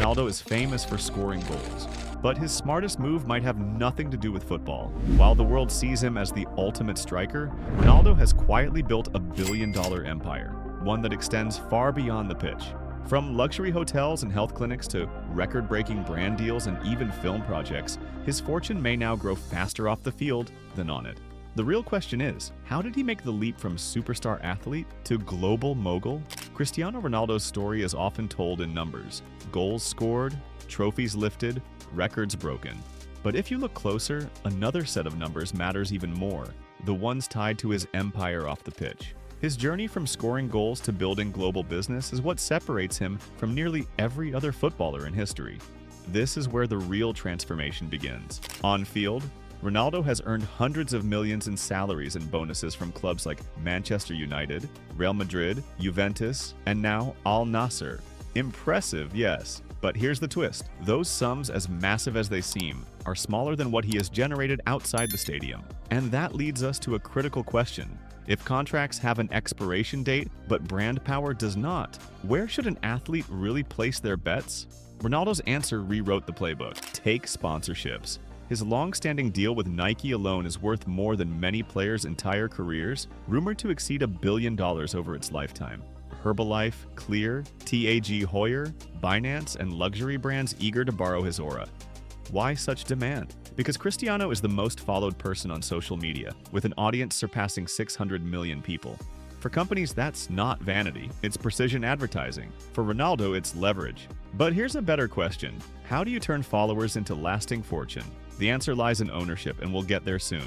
Ronaldo is famous for scoring goals, but his smartest move might have nothing to do with football. While the world sees him as the ultimate striker, Ronaldo has quietly built a billion-dollar empire, one that extends far beyond the pitch. From luxury hotels and health clinics to record-breaking brand deals and even film projects, his fortune may now grow faster off the field than on it. The real question is, how did he make the leap from superstar athlete to global mogul? Cristiano Ronaldo's story is often told in numbers: goals scored, trophies lifted, records broken. But if you look closer, another set of numbers matters even more, the ones tied to his empire off the pitch. His journey from scoring goals to building global business is what separates him from nearly every other footballer in history. This is where the real transformation begins. On field, Ronaldo has earned hundreds of millions in salaries and bonuses from clubs like Manchester United, Real Madrid, Juventus, and now Al Nassr. Impressive, yes, but here's the twist. Those sums, as massive as they seem, are smaller than what he has generated outside the stadium. And that leads us to a critical question. If contracts have an expiration date, but brand power does not, where should an athlete really place their bets? Ronaldo's answer rewrote the playbook. Take sponsorships. His long-standing deal with Nike alone is worth more than many players' entire careers, rumored to exceed $1 billion over its lifetime. Herbalife, Clear, TAG Heuer, Binance, and luxury brands eager to borrow his aura. Why such demand? Because Cristiano is the most followed person on social media, with an audience surpassing 600 million people. For companies, that's not vanity, it's precision advertising. For Ronaldo, it's leverage. But here's a better question. How do you turn followers into lasting fortune? The answer lies in ownership, and we'll get there soon.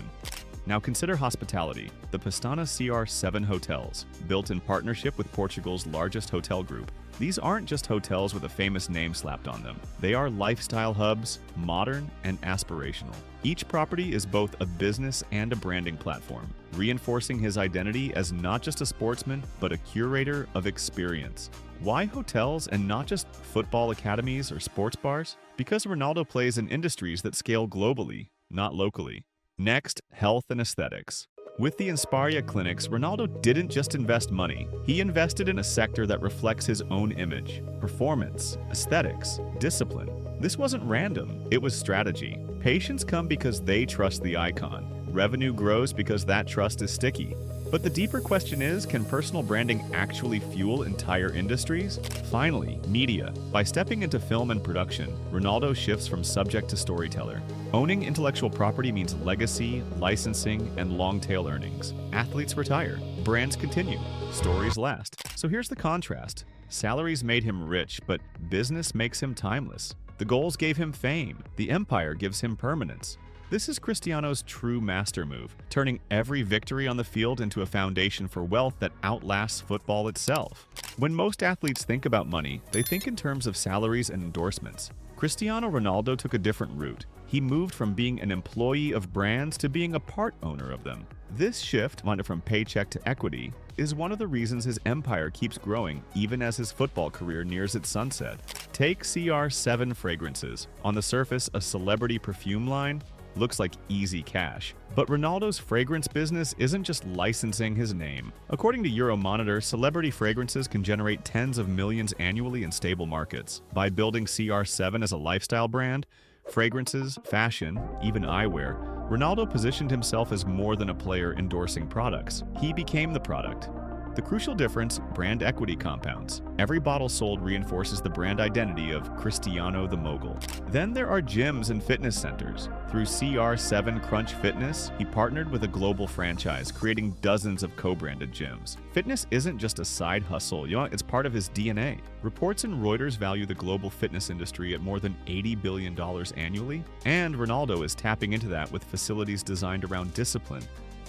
Now consider hospitality. The Pestana CR7 hotels, built in partnership with Portugal's largest hotel group. These aren't just hotels with a famous name slapped on them. They are lifestyle hubs, modern and aspirational. Each property is both a business and a branding platform, reinforcing his identity as not just a sportsman, but a curator of experience. Why hotels and not just football academies or sports bars? Because Ronaldo plays in industries that scale globally, not locally. Next, health and aesthetics. With the Inspira clinics, Ronaldo didn't just invest money. He invested in a sector that reflects his own image, performance, aesthetics, discipline. This wasn't random, it was strategy. Patients come because they trust the icon. Revenue grows because that trust is sticky. But the deeper question is, can personal branding actually fuel entire industries? Finally, media. By stepping into film and production, Ronaldo shifts from subject to storyteller. Owning intellectual property means legacy, licensing, and long-tail earnings. Athletes retire, brands continue, stories last. So here's the contrast. Salaries made him rich, but business makes him timeless. The goals gave him fame, the empire gives him permanence. This is Cristiano's true master move, turning every victory on the field into a foundation for wealth that outlasts football itself. When most athletes think about money, they think in terms of salaries and endorsements. Cristiano Ronaldo took a different route. He moved from being an employee of brands to being a part owner of them. This shift, from paycheck to equity, is one of the reasons his empire keeps growing even as his football career nears its sunset. Take CR7 fragrances. On the surface, a celebrity perfume line looks like easy cash. But Ronaldo's fragrance business isn't just licensing his name. According to Euromonitor, celebrity fragrances can generate tens of millions annually in stable markets. By building CR7 as a lifestyle brand, fragrances, fashion, even eyewear, Ronaldo positioned himself as more than a player endorsing products. He became the product. The crucial difference, brand equity compounds. Every bottle sold reinforces the brand identity of Cristiano the Mogul. Then there are gyms and fitness centers. Through CR7 Crunch Fitness, he partnered with a global franchise, creating dozens of co-branded gyms. Fitness isn't just a side hustle, it's part of his DNA. Reports in Reuters value the global fitness industry at more than $80 billion annually, and Ronaldo is tapping into that with facilities designed around discipline,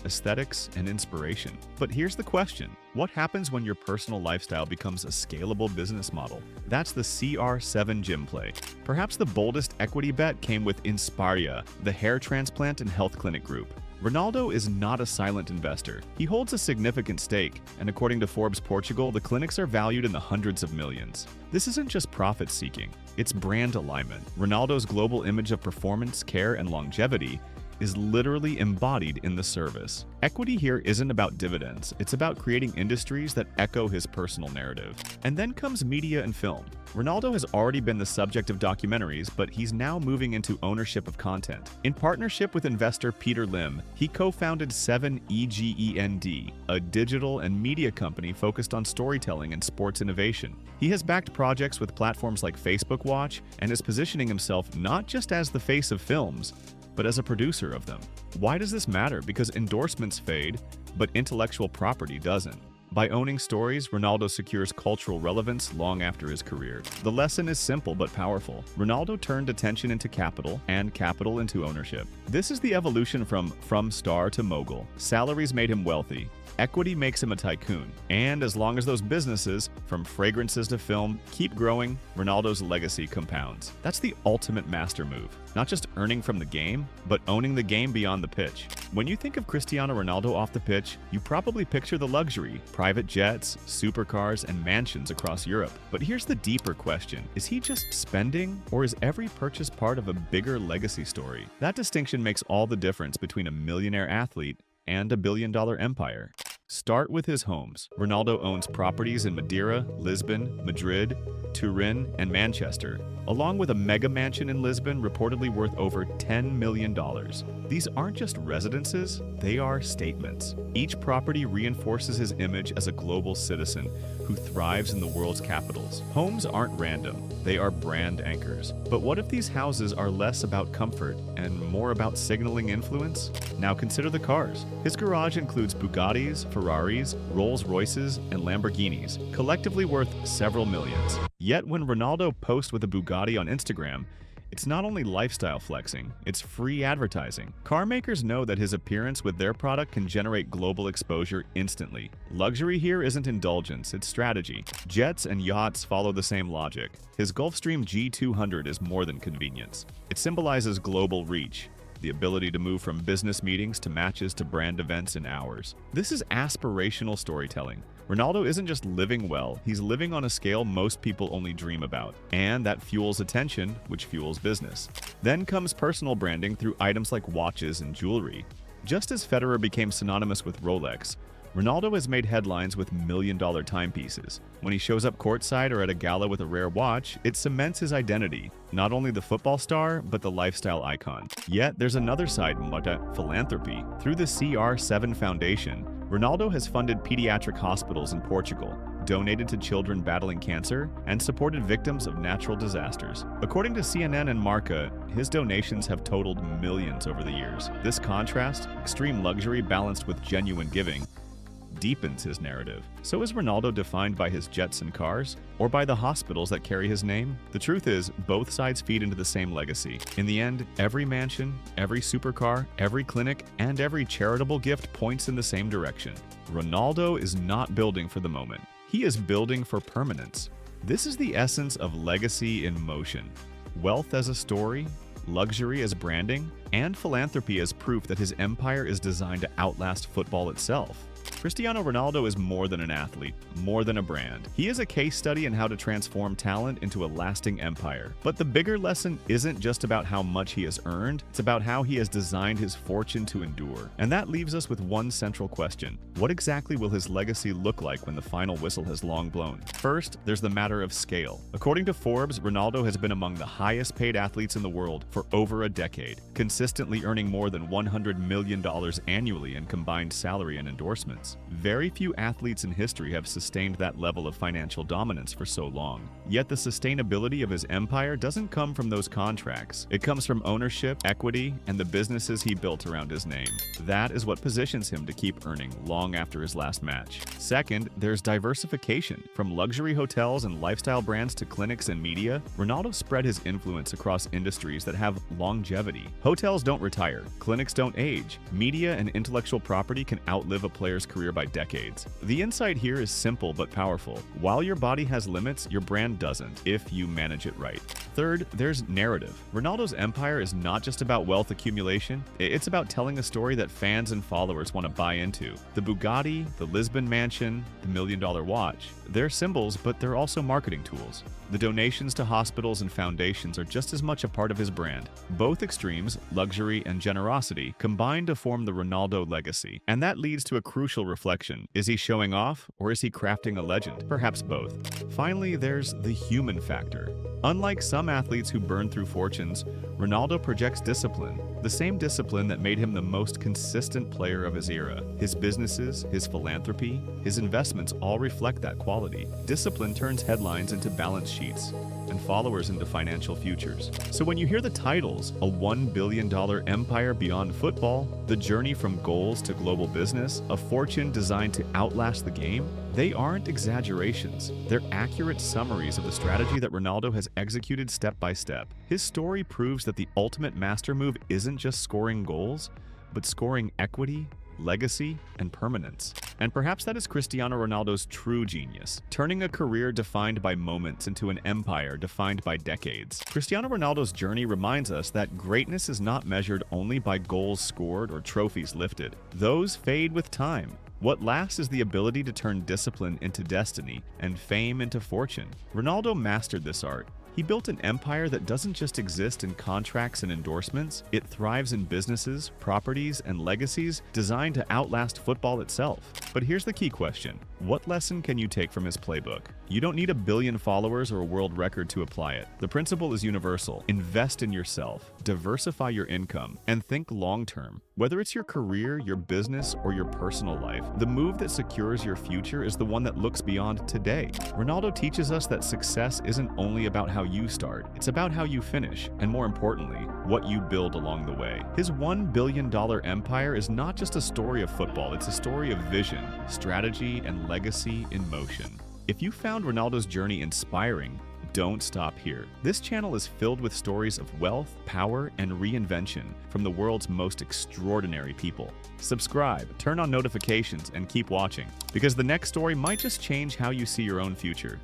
aesthetics, and inspiration. But here's the question. What happens when your personal lifestyle becomes a scalable business model? That's the CR7 gym play. Perhaps the boldest equity bet came with Inspira, the hair transplant and health clinic group. Ronaldo is not a silent investor. He holds a significant stake, and according to Forbes Portugal, the clinics are valued in the hundreds of millions. This isn't just profit-seeking, it's brand alignment. Ronaldo's global image of performance, care, and longevity is literally embodied in the service. Equity here isn't about dividends, it's about creating industries that echo his personal narrative. And then comes media and film. Ronaldo has already been the subject of documentaries, but he's now moving into ownership of content. In partnership with investor Peter Lim, he co-founded 7EGEND, a digital and media company focused on storytelling and sports innovation. He has backed projects with platforms like Facebook Watch and is positioning himself not just as the face of films, but as a producer of them. Why does this matter? Because endorsements fade, but intellectual property doesn't. By owning stories, Ronaldo secures cultural relevance long after his career. The lesson is simple but powerful. Ronaldo turned attention into capital and capital into ownership. This is the evolution from star to mogul. Salaries made him wealthy. Equity makes him a tycoon. And as long as those businesses, from fragrances to film, keep growing, Ronaldo's legacy compounds. That's the ultimate master move. Not just earning from the game, but owning the game beyond the pitch. When you think of Cristiano Ronaldo off the pitch, you probably picture the luxury, private jets, supercars, and mansions across Europe. But here's the deeper question. Is he just spending, or is every purchase part of a bigger legacy story? That distinction makes all the difference between a millionaire athlete and a billion-dollar empire. Start with his homes. Ronaldo owns properties in Madeira, Lisbon, Madrid, Turin, and Manchester, along with a mega mansion in Lisbon reportedly worth over $10 million. These aren't just residences, they are statements. Each property reinforces his image as a global citizen who thrives in the world's capitals. Homes aren't random, they are brand anchors. But what if these houses are less about comfort and more about signaling influence? Now consider the cars. His garage includes Bugattis, Ferraris, Rolls-Royces, and Lamborghinis, collectively worth several millions. Yet when Ronaldo posts with a Bugatti on Instagram, it's not only lifestyle flexing, it's free advertising. Car makers know that his appearance with their product can generate global exposure instantly. Luxury here isn't indulgence, it's strategy. Jets and yachts follow the same logic. His Gulfstream G200 is more than convenience. It symbolizes global reach, the ability to move from business meetings to matches to brand events in hours. This is aspirational storytelling. Ronaldo isn't just living well, he's living on a scale most people only dream about. And that fuels attention, which fuels business. Then comes personal branding through items like watches and jewelry. Just as Federer became synonymous with Rolex, Ronaldo has made headlines with million-dollar timepieces. When he shows up courtside or at a gala with a rare watch, it cements his identity, not only the football star, but the lifestyle icon. Yet there's another side, philanthropy. Through the CR7 Foundation, Ronaldo has funded pediatric hospitals in Portugal, donated to children battling cancer, and supported victims of natural disasters. According to CNN and Marca, his donations have totaled millions over the years. This contrast, extreme luxury balanced with genuine giving, deepens his narrative. So is Ronaldo defined by his jets and cars, or by the hospitals that carry his name? The truth is, both sides feed into the same legacy. In the end, every mansion, every supercar, every clinic, and every charitable gift points in the same direction. Ronaldo is not building for the moment. He is building for permanence. This is the essence of legacy in motion. Wealth as a story, luxury as branding, and philanthropy as proof that his empire is designed to outlast football itself. Cristiano Ronaldo is more than an athlete, more than a brand. He is a case study in how to transform talent into a lasting empire. But the bigger lesson isn't just about how much he has earned, it's about how he has designed his fortune to endure. And that leaves us with one central question. What exactly will his legacy look like when the final whistle has long blown? First, there's the matter of scale. According to Forbes, Ronaldo has been among the highest paid athletes in the world for over a decade, consistently earning more than $100 million annually in combined salary and endorsements. Very few athletes in history have sustained that level of financial dominance for so long. Yet the sustainability of his empire doesn't come from those contracts. It comes from ownership, equity, and the businesses he built around his name. That is what positions him to keep earning long after his last match. Second, there's diversification. From luxury hotels and lifestyle brands to clinics and media, Ronaldo spread his influence across industries that have longevity. Hotels don't retire, clinics don't age, media and intellectual property can outlive a player's career by decades. The insight here is simple but powerful. While your body has limits, your brand doesn't, if you manage it right. Third, there's narrative. Ronaldo's empire is not just about wealth accumulation, it's about telling a story that fans and followers want to buy into. The Bugatti, the Lisbon mansion, the $1 million watch, they're symbols, but they're also marketing tools. The donations to hospitals and foundations are just as much a part of his brand. Both extremes, luxury and generosity, combine to form the Ronaldo legacy. And that leads to a crucial reflection. Is he showing off, or is he crafting a legend? Perhaps both. Finally, there's the human factor. Unlike some athletes who burn through fortunes, Ronaldo projects discipline, the same discipline that made him the most consistent player of his era. His businesses, his philanthropy, his investments all reflect that quality. Discipline turns headlines into balance sheets and followers into financial futures. So when you hear the titles, a $1 billion empire beyond football, the journey from goals to global business, a fortune designed to outlast the game, they aren't exaggerations. They're accurate summaries of the strategy that Ronaldo has executed step by step. His story proves that the ultimate master move isn't just scoring goals, but scoring equity, legacy, and permanence. And perhaps that is Cristiano Ronaldo's true genius, turning a career defined by moments into an empire defined by decades. Cristiano Ronaldo's journey reminds us that greatness is not measured only by goals scored or trophies lifted. Those fade with time. What lasts is the ability to turn discipline into destiny and fame into fortune. Ronaldo mastered this art. He built an empire that doesn't just exist in contracts and endorsements, it thrives in businesses, properties, and legacies designed to outlast football itself. But here's the key question. What lesson can you take from his playbook? You don't need 1 billion followers or a world record to apply it. The principle is universal. Invest in yourself, diversify your income, and think long-term. Whether it's your career, your business, or your personal life, the move that secures your future is the one that looks beyond today. Ronaldo teaches us that success isn't only about how you start, it's about how you finish, and more importantly, what you build along the way. His $1 billion empire is not just a story of football, it's a story of vision, strategy, and legacy in motion. If you found Ronaldo's journey inspiring, don't stop here. This channel is filled with stories of wealth, power, and reinvention from the world's most extraordinary people. Subscribe, turn on notifications, and keep watching, because the next story might just change how you see your own future.